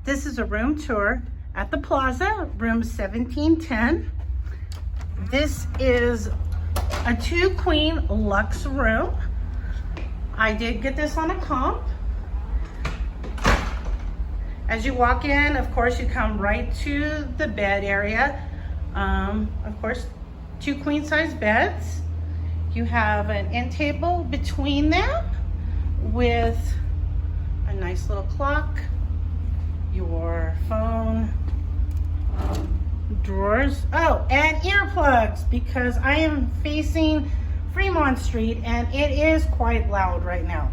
This is a room tour at the Plaza, room 1710. This is a 2-queen luxe room. I did get this on a comp. As you walk in, of course, you come right to the bed area. Of course, 2 queen-size beds. You have an end table between them with a nice little clock, your phone, drawers. Oh, and earplugs, because I am facing Fremont Street and it is quite loud right now.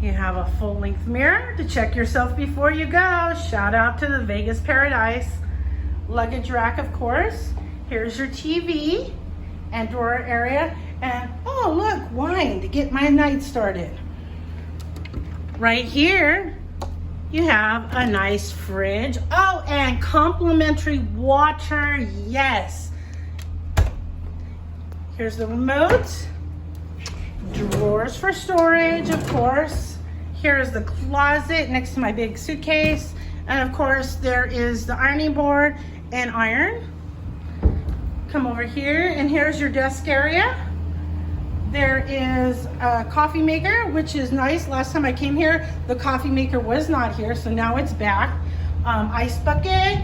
You have a full-length mirror to check yourself before you go. Shout out to the Vegas Paradise. Luggage rack, of course. Here's your TV and drawer area. And oh, look, wine to get my night started. Right here, you have a nice fridge. Oh, and complimentary water, yes. Here's the remote. Drawers for storage, of course. Here is the closet next to my big suitcase. And of course, there is the ironing board and iron. Come over here, and here's your desk area. There is a coffee maker, which is nice. Last time I came here, the coffee maker was not here, so now it's back. Ice bucket,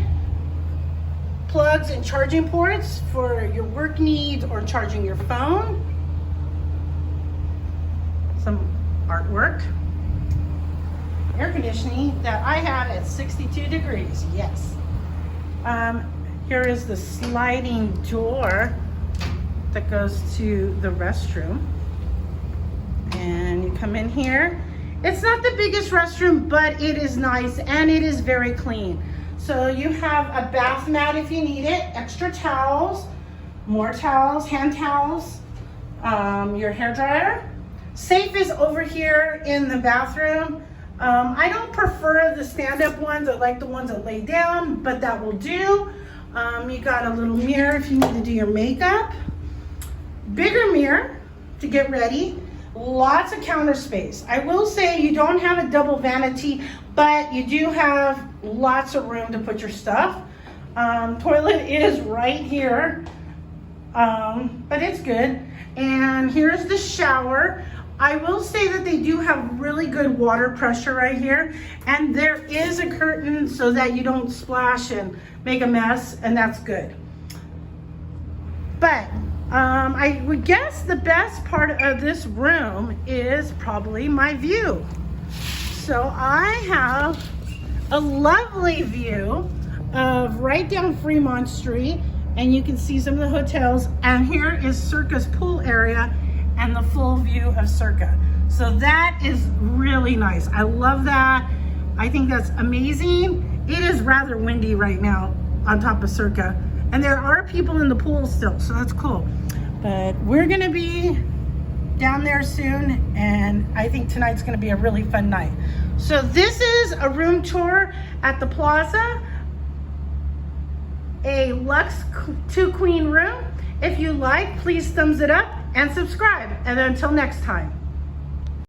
plugs and charging ports for your work needs or charging your phone. Some artwork. Air conditioning that I have at 62 degrees, yes. Here is the sliding door that goes to the restroom. And you come in here. It's not the biggest restroom, but it is nice and it is very clean. So you have a bath mat if you need it, extra towels, more towels, hand towels, your hair dryer. Safe is over here in the bathroom. I don't prefer the stand-up ones. I like the ones that lay down, but that will do. You got a little mirror if you need to do your makeup. Bigger mirror to get ready. Lots of counter space. I will say you don't have a double vanity, but you do have lots of room to put your stuff. Toilet is right here, but it's good. And here's the shower. I will say that they do have really good water pressure right here, and there is a curtain so that you don't splash and make a mess, and that's good. But I would guess the best part of this room is probably my view. So I have a lovely view of right down Fremont Street, and you can see some of the hotels, and here is Circa's pool area and the full view of Circa. So that is really nice. I love that. I think that's amazing. It is rather windy right now on top of Circa, and there are people in the pool still, so that's cool. But we're gonna be down there soon, and I think tonight's gonna be a really fun night. So this is a room tour at the Plaza, a luxe 2-queen room. If you like, please thumbs it up and subscribe. And until next time.